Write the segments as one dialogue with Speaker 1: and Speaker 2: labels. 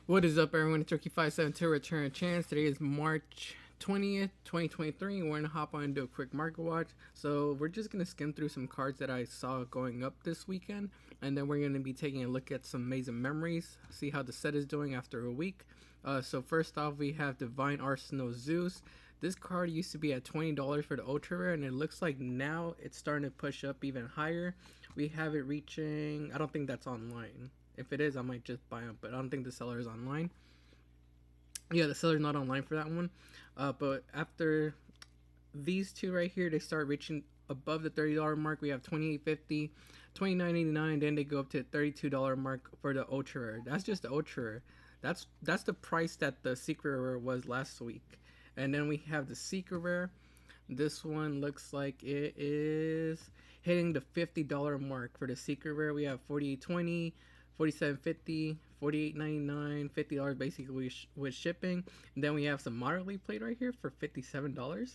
Speaker 1: What is up, everyone? It's Turkey572 Return Chance. Today is March 20th, 2023. We're going to hop on and do a quick market watch. So, we're just going to skim through some cards that I saw going up this weekend. And then we're going to be taking a look at some amazing memories, see how the set is doing after a week. So, first off, we have Divine Arsenal Zeus. This card used to be at $20 for the Ultra Rare, and it looks like now it's starting to push up even higher. We have it reaching, I don't think that's online. If it is, I might just buy them, but I don't think the seller is online. Yeah, the seller's not online for that one. But after these two right here, they start reaching above the $30 mark. We have 28.50, 29.89. Then they go up to the $32 mark for the ultra rare. That's just the ultra rare. That's the price that the secret rare was last week. And then we have the secret rare. This one looks like it is hitting the $50 mark for the secret rare. We have 48.20, 47.50, 48.99, $50 basically with shipping. And then we have some moderately played right here for $57.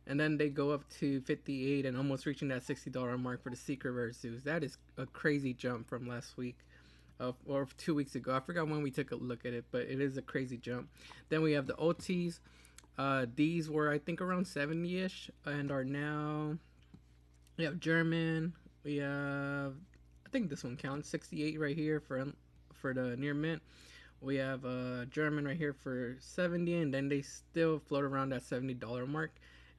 Speaker 1: And then they go up to 58 and almost reaching that $60 mark for the secret rare Zeus. That is a crazy jump from last week. Or 2 weeks ago. I forgot when we took a look at it, but it is a crazy jump. Then we have the OTs. These were, I think, around 70-ish and are now. We have German. We have, I think this one counts, 68 right here for the near mint. We have German right here for 70, and then they still float around that $70 mark,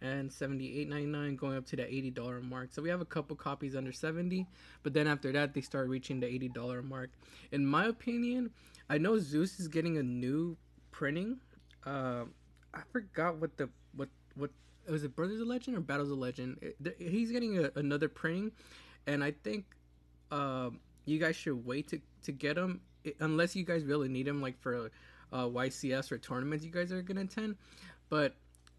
Speaker 1: and 78.99 going up to the $80 mark. So we have a couple copies under 70, but then after that they start reaching the $80 mark. In my opinion, I know Zeus is getting a new printing. I forgot what was it, Brothers of Legend or Battles of Legend? He's getting another printing, and I think you guys should wait to get him unless you guys really need him, like for YCS or tournaments you guys are gonna attend. But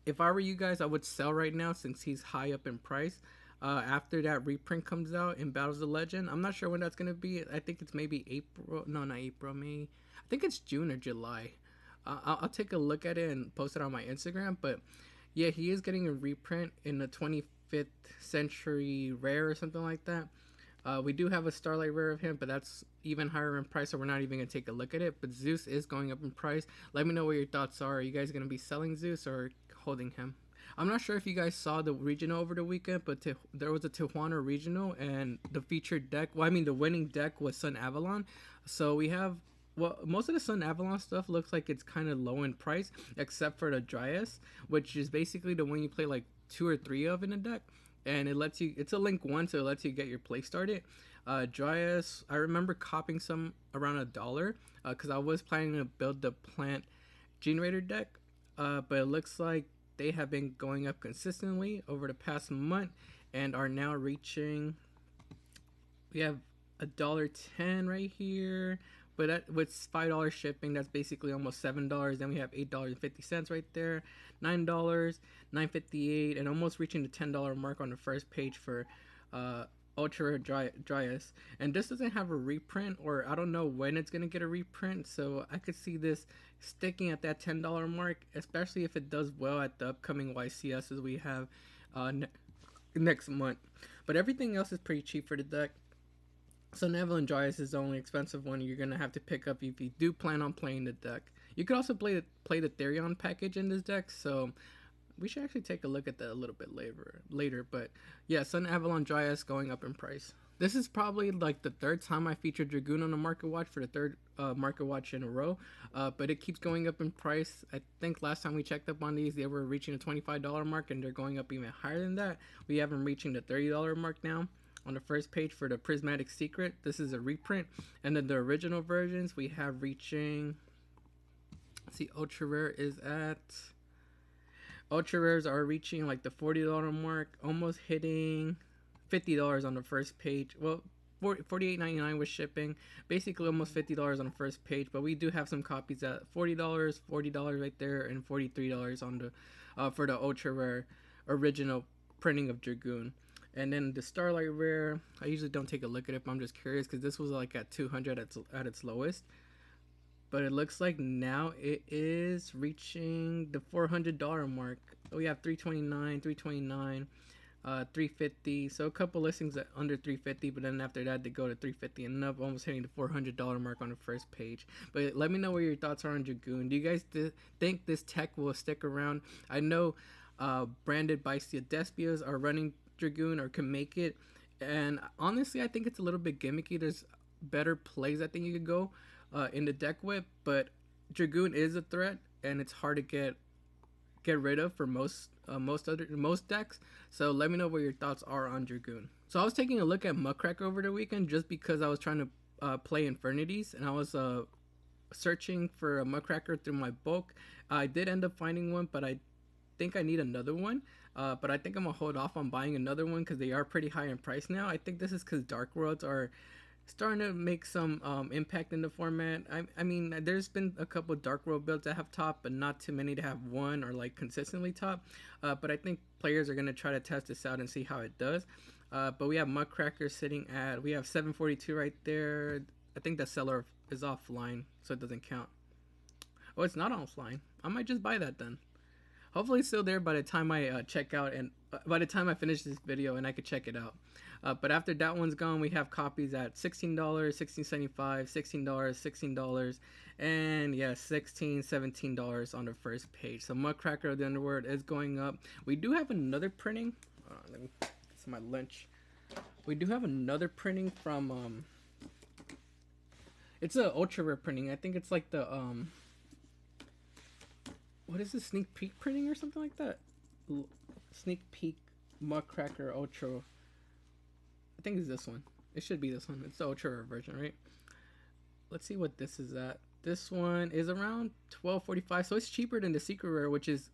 Speaker 1: if I were you guys, I would sell right now since he's high up in price. After that reprint comes out in Battles of Legend, I'm not sure when that's gonna be. I think it's maybe April. No, not April. May. I think it's June or July. I'll take a look at it and post it on my Instagram. But yeah, he is getting a reprint in the 25th century rare or something like that. We do have a Starlight rare of him, but that's even higher in price, so we're not even going to take a look at it. But Zeus is going up in price. Let me know what your thoughts are. Are you guys going to be selling Zeus or holding him? I'm not sure if you guys saw the regional over the weekend, but there was a Tijuana regional, and the featured deck, well, I mean, the winning deck was Sun Avalon. So we have, well, most of the Sun Avalon stuff looks like it's kind of low in price, except for the Dryas, which is basically the one you play like 2 or 3 of in a deck, and it lets you. It's a link one, so it lets you get your play started. Dryas, I remember copying some around $1 because I was planning to build the plant generator deck, but it looks like they have been going up consistently over the past month and are now reaching. We have $1.10 right here, but that, with $5 shipping, that's basically almost $7. Then we have $8.50 right there, $9, $9.58, and almost reaching the $10 mark on the first page for Ultra Dryas. And this doesn't have a reprint, or I don't know when it's gonna get a reprint. So I could see this sticking at that $10 mark, especially if it does well at the upcoming YCSs we have next month. But everything else is pretty cheap for the deck. So Neville Dryas is the only expensive one you're gonna have to pick up if you do plan on playing the deck. You could also play the Therion package in this deck, so we should actually take a look at that a little bit later. But yeah, Sun Avalon Dryas going up in price. This is probably like the third time I featured Dragoon on the Market Watch for the third Market Watch in a row. But it keeps going up in price. I think last time we checked up on these, they were reaching the $25 mark, and they're going up even higher than that. We have them reaching the $30 mark now. On the first page for the Prismatic Secret, this is a reprint, and then the original versions we have reaching. Let's see, Ultra Rare is at. Ultra Rares are reaching like the $40 mark, almost hitting $50 on the first page. Well, $48.99 with shipping, basically almost $50 on the first page. But we do have some copies at $40 right there, and $43 on the for the Ultra Rare original printing of Dragoon. And then the Starlight Rare, I usually don't take a look at it, but I'm just curious because this was like at 200 at its lowest. But it looks like now it is reaching the $400 mark. We have 329, 329. 350. So a couple listings at under 350, but then after that they go to 350 and up, almost hitting the $400 mark on the first page. But let me know what your thoughts are on Dragoon. Do you guys think this tech will stick around? I know branded by Despias are running Dragoon or can make it, and honestly I think it's a little bit gimmicky. There's better plays I think you could go in the deck with, but Dragoon is a threat and it's hard to get rid of for most decks. So let me know what your thoughts are on Dragoon. So I was taking a look at Muckracker over the weekend just because I was trying to play Infernities, and I was searching for a Muckracker through my bulk. I did end up finding one, but I think I need another one. But I think I'm gonna hold off on buying another one because they are pretty high in price now. I think this is because Dark Worlds are starting to make some impact in the format. I mean, there's been a couple Dark World builds that have top, but not too many to have one or like consistently top. But I think players are gonna try to test this out and see how it does. But we have Muckracker sitting at, we have 742 right there. I think the seller is offline, so it doesn't count. Oh, it's not offline. I might just buy that then. Hopefully it's still there by the time I check out, and by the time I finish this video and I could check it out. But after that one's gone, we have copies at $16, $16.75, $16, $16, and yeah, $16, $17 on the first page. So Muckracker of the Underworld is going up. We do have another printing. Let me get some of my lunch. We do have another printing from it's a ultra rare printing. I think it's like the what is this, sneak peek printing or something like that? Sneak peek Muckracker Ultra. I think it's this one. It should be this one. It's the ultra rare version, right? Let's see what this is at. This one is around $12.45, so it's cheaper than the secret rare, which is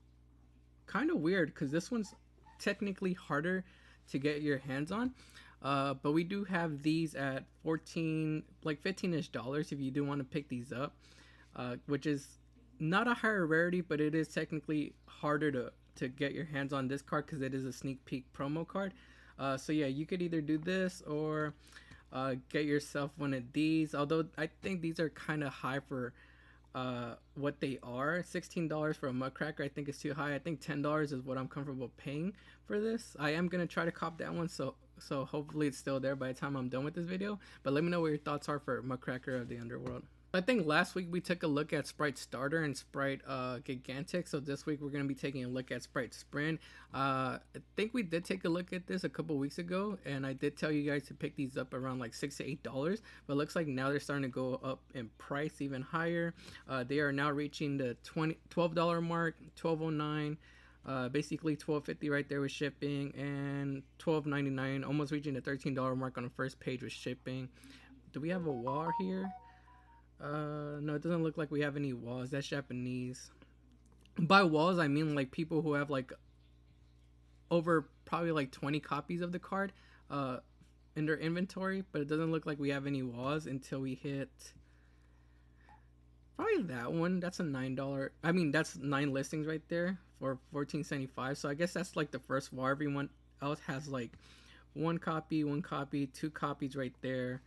Speaker 1: kind of weird because this one's technically harder to get your hands on. But we do have these at 14, like 15-ish dollars if you do want to pick these up, which is not a higher rarity, but it is technically harder to get your hands on this card because it is a sneak peek promo card. So yeah, you could either do this or get yourself one of these, although I think these are kind of high for what they are. $16 for a Muckracker I think is too high. I think $10 is what I'm comfortable paying for this. I am gonna try to cop that one, so hopefully it's still there by the time I'm done with this video. But let me know what your thoughts are for Muckracker of the Underworld. I think last week we took a look at Sprite Starter and Sprite Gigantic, so this week we're going to be taking a look at Sprite Sprint. I think we did take a look at this a couple weeks ago, and I did tell you guys to pick these up around like $6 to $8, but it looks like now they're starting to go up in price even higher. They are now reaching the $12 mark, $12.09. Basically $12.50 right there with shipping, and $12.99, almost reaching the $13 mark on the first page with shipping. Do we have a wall here? No, it doesn't look like we have any walls. That's Japanese. By walls I mean like people who have like over probably like 20 copies of the card in their inventory, but it doesn't look like we have any walls until we hit probably that one. That's a $9. I mean, that's 9 listings right there for $14.75. So I guess that's like the first wall. Everyone else has like one copy, 2 copies right there.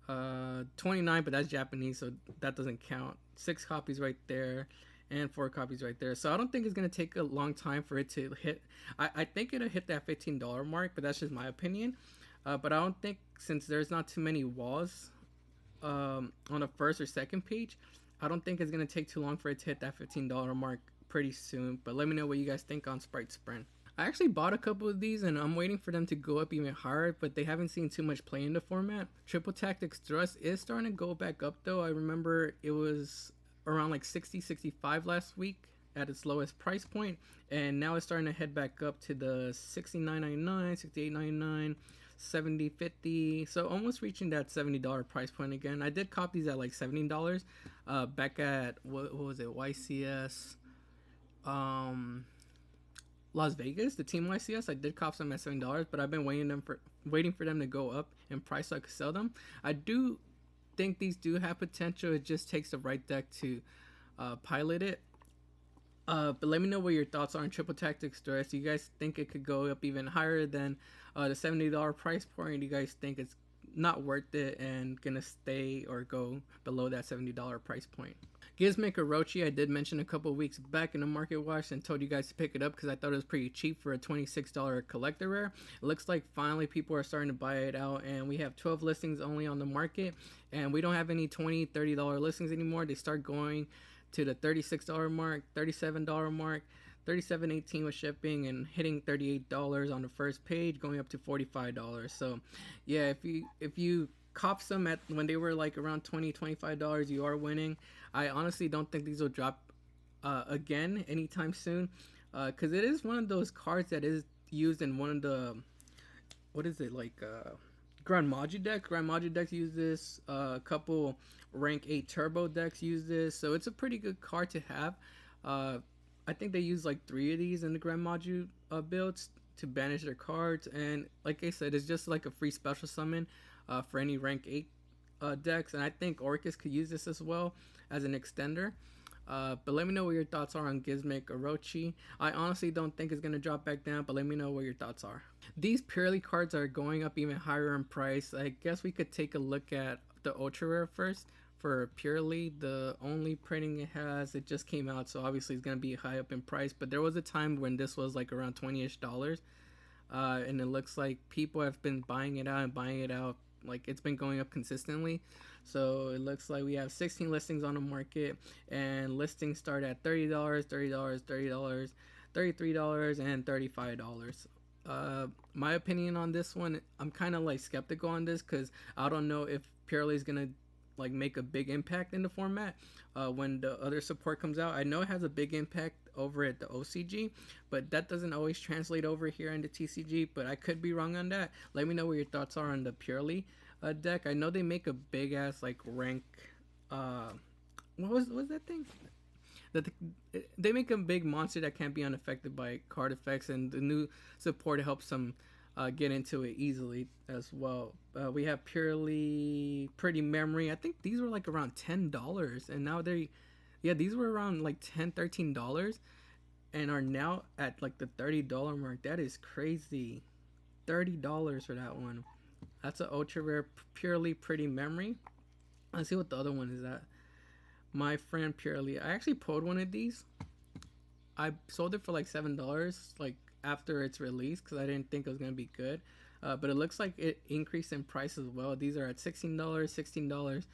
Speaker 1: 29, but that's Japanese, so that doesn't count. 6 copies right there, and 4 copies right there. So I don't think it's gonna take a long time for it to hit. I think it'll hit that $15 mark, but that's just my opinion. But I don't think, since there's not too many walls on the first or second page, I don't think it's gonna take too long for it to hit that $15 mark pretty soon. But let me know what you guys think on Sprite Sprint. I actually bought a couple of these and I'm waiting for them to go up even higher, but they haven't seen too much play in the format. Triple Tactics Thrust is starting to go back up though. I remember it was around like 60, 65 last week at its lowest price point, and now it's starting to head back up to the $69.99, $68.99, $70, $50, so almost reaching that $70 price point again. I did cop these at like $70 back at what was it, YCS Las Vegas, the team YCS. I did cop some at $7, but I've been waiting for them to go up in price so I could sell them. I do think these do have potential. It just takes the right deck to pilot it. But let me know what your thoughts are on Triple Tactics Stress. Do you guys think it could go up even higher than the $70 price point? Do you guys think it's not worth it and gonna stay or go below that $70 price point? Gizmic Orochi, I did mention a couple weeks back in the market watch and told you guys to pick it up because I thought it was pretty cheap for a $26 collector rare. It looks like finally people are starting to buy it out, and we have 12 listings only on the market, and we don't have any $20, $30 listings anymore. They start going to the $36 mark, $37 mark, $37.18 with shipping, and hitting $38 on the first page, going up to $45. So yeah, if you cop some at when they were like around $20, $25, you are winning. I honestly don't think these will drop again anytime soon, because it is one of those cards that is used in one of the, what is it, like Grand Magi decks. Grand Magi decks use this. A couple rank 8 turbo decks use this, so it's a pretty good card to have. I think they use like 3 of these in the Grand Magi builds to banish their cards, and like I said, it's just like a free special summon for any rank 8 decks, and I think Orcus could use this as well as an extender. But let me know what your thoughts are on Gizmic Orochi. I honestly don't think it's going to drop back down, but let me know what your thoughts are. These Purely cards are going up even higher in price. I guess we could take a look at the Ultra Rare first. For Purely, the only printing it has, it just came out, so obviously it's going to be high up in price, but there was a time when this was like around $20-ish, and it looks like people have been buying it out and buying it out. Like, it's been going up consistently. So it looks like we have 16 listings on the market, and listings start at $30, $30, $30, $33, and $35. My opinion on this one, I'm kind of like skeptical on this because I don't know if Purely is gonna like make a big impact in the format when the other support comes out. I know it has a big impact over at the OCG, but that doesn't always translate over here in the TCG, but I could be wrong on that. Let me know what your thoughts are on the Purely deck. I know they make a big ass like rank what was that thing that they make a big monster that can't be unaffected by card effects, and the new support helps them get into it easily as well. We have Purely Pretty Memory. I think these were like around $10, and now these were around like $10-13 and are now at like the $30 mark. That is crazy. $30 for that one. That's an ultra rare Purely Pretty Memory. Let's see what the other one is at. My Friend Purely. I actually pulled one of these. I sold it for like $7 like after its release because I didn't think it was gonna be good. But it looks like it increased in price as well. These are at $16, $16,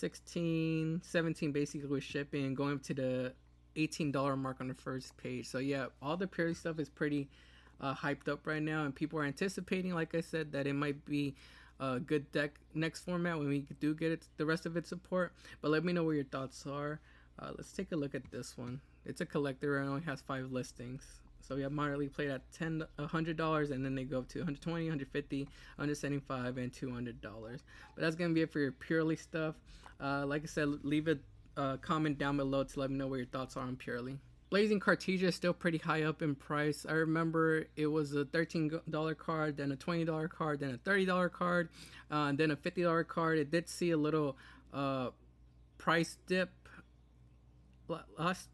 Speaker 1: $16, $17 basically with shipping, going up to the $18 mark on the first page. So yeah, all the Purely stuff is pretty hyped up right now, and people are anticipating, like I said, that it might be a good deck next format when we do get it, the rest of its support. But let me know what your thoughts are. Let's take a look at this one. It's a collector and only has 5 listings. So we have moderately played at $100, and then they go up to $120, $150, $175, and $200. But that's gonna be it for your Purely stuff. Like I said, leave a comment down below to let me know what your thoughts are on Purely. Blazing Cartesia is still pretty high up in price. I remember it was a $13 card, then a $20 card, then a $30 card, and then a $50 card. It did see a little price dip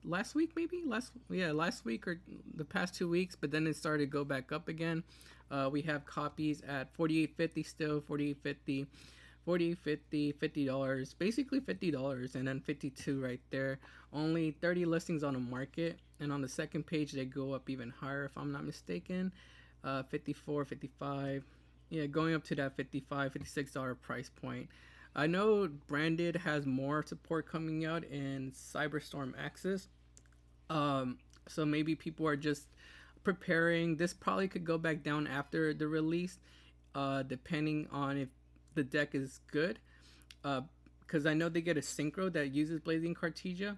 Speaker 1: last week, maybe last week or the past 2 weeks, but then it started to go back up again. We have copies at $48.50 still, $48.50, $48.50, $50, basically $50, and then $52 right there. Only 30 listings on the market, and on the second page they go up even higher if I'm not mistaken. $54, $55, yeah, going up to that $55, $56 price point. I know Branded has more support coming out in Cyberstorm Axis, so maybe people are just preparing. This probably could go back down after the release, depending on if the deck is good, because I know they get a synchro that uses Blazing Cartesia,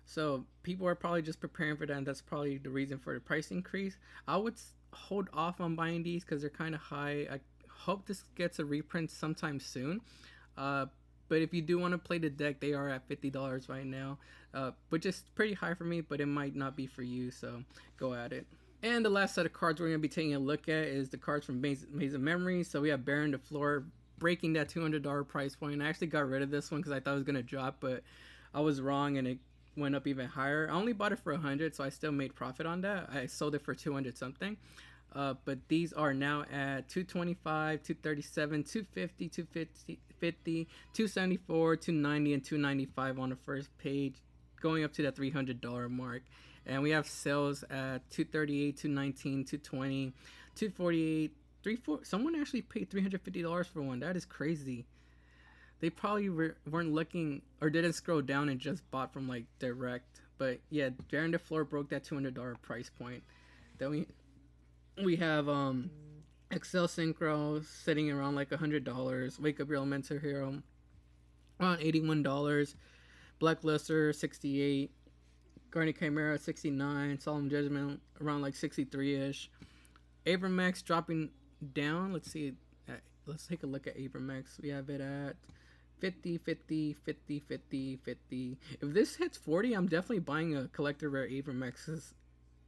Speaker 1: so people are probably just preparing for that, and that's probably the reason for the price increase. I would hold off on buying these because they're kind of high. I hope this gets a reprint sometime soon. But if you do want to play the deck, they are at $50 right now, which is pretty high for me, but it might not be for you, so go at it. And the last set of cards we're going to be taking a look at is the cards from Maze of Memory. So we have Baron the Floor breaking that $200 price point. I actually got rid of this one because I thought it was going to drop, but I was wrong and it went up even higher. I only bought it for $100, so I still made profit on that. I sold it for $200 something. But these are now at $225, $237, $250, $250, $274, $290, and $295 on the first page. going up to that $300 mark. And we have sales at 238, 219, 220, 248, 34. Someone actually paid $350 for one. That is crazy. They probably weren't looking or didn't scroll down and just bought from like direct. But yeah, Darren DeFleur broke that $200 price point. Then we have Excel Synchro sitting around like $100. Wake Up Your Elemental Hero around $81. Black Luster 68. Guardian Chimera 69. Solemn Judgment around like 63ish. Abramax dropping down. Let's see. Let's take a look at Abramax. We have it at 50, 50, 50, 50, 50. If this hits 40, I'm definitely buying a collector rare Abramax.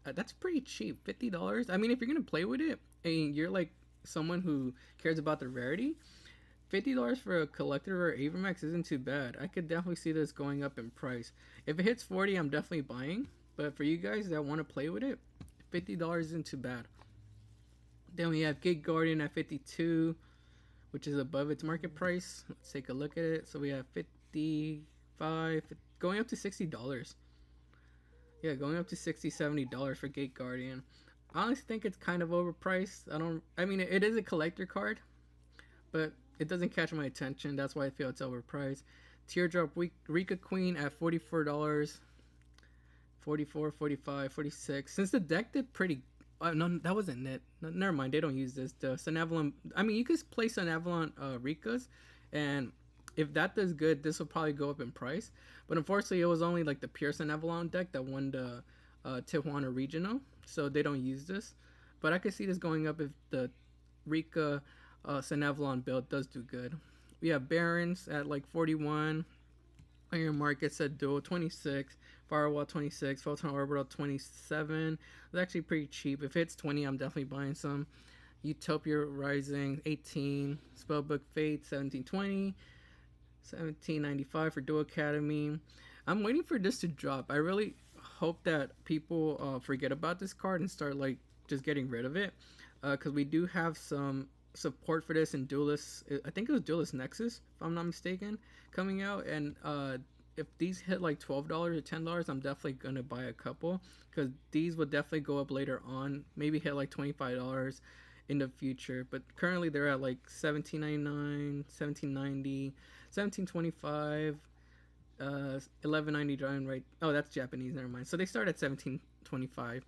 Speaker 1: That's pretty cheap, $50. I mean, if you're gonna play with it and you're like someone who cares about the rarity, $50 for a collector rare Abramax isn't too bad. I could definitely see this going up in price. If it hits 40, I'm definitely buying. But for you guys that want to play with it, $50 isn't too bad. Then we have Gate Guardian at 52, which is above its market price. Let's take a look at it. So we have 55, going up to $60. Yeah, going up to $60, $70 for Gate Guardian. I honestly think it's kind of overpriced. I mean, it is a collector card, but it doesn't catch my attention. That's why I feel it's overpriced. Teardrop Rika Queen at $44. 44, 45, 46. Since the deck did pretty... no, that wasn't it. No, never mind. They don't use this. The Sunavalon... I mean, you could play Sunavalon Rikas, and if that does good, this will probably go up in price. But unfortunately, it was only like the pure Sunavalon deck that won the Tijuana Regional, so they don't use this. But I could see this going up if the Rika Sunavalon build does do good. We have Barons at like 41. Iron Markets at Dual 26. Firewall 26. Photon Orbital 27. It's actually pretty cheap. If it's 20, I'm definitely buying some. Utopia Rising 18. Spellbook Fate 1720. 1795 for Dual Academy. I'm waiting for this to drop. I really hope that people forget about this card and start like just getting rid of it, because we do have some support for this in Duelist. I think it was Duelist Nexus, if I'm not mistaken, coming out. And if these hit like $12 or $10, I'm definitely gonna buy a couple, because these would definitely go up later on, maybe hit like $25 in the future. But currently they're at like $17.99, $17.90, $17.25, $11.99, right? Oh, that's Japanese, never mind. So they start at $17.25.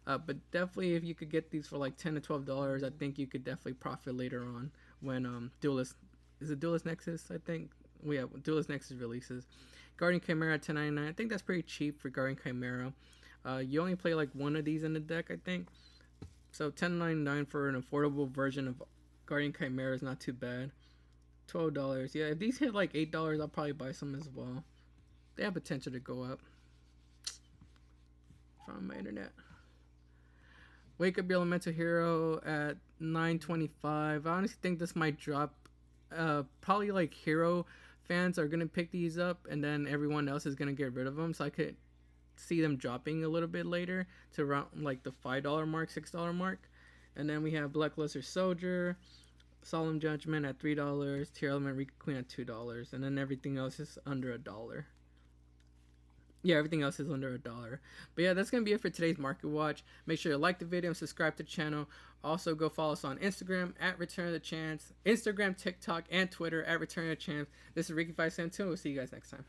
Speaker 1: But definitely, if you could get these for like $10 to $12, I think you could definitely profit later on when Duelist Nexus, I think. Well, yeah, Duelist Nexus releases. Guardian Chimera at $10.99. I think that's pretty cheap for Guardian Chimera. You only play like one of these in the deck, I think. So $10.99 for an affordable version of Guardian Chimera is not too bad. $12. Yeah, if these hit like $8, I'll probably buy some as well. They have potential to go up. From my internet. Wake Up Your Elemental Hero at $9.25. I honestly think this might drop. Probably like Hero fans are gonna pick these up, and then everyone else is gonna get rid of them. So I could see them dropping a little bit later to around like the $5 mark, $6 mark. And then we have Blackluster Soldier, Solemn Judgment at $3, Tier Element Rika Queen at $2, and then everything else is under $1. Yeah, everything else is under $1. But yeah, that's going to be it for today's Market Watch. Make sure to like the video and subscribe to the channel. Also, go follow us on Instagram at Return of the Champs, Instagram, TikTok, and Twitter at Return of the Champs. This is Ricky572. We'll see you guys next time.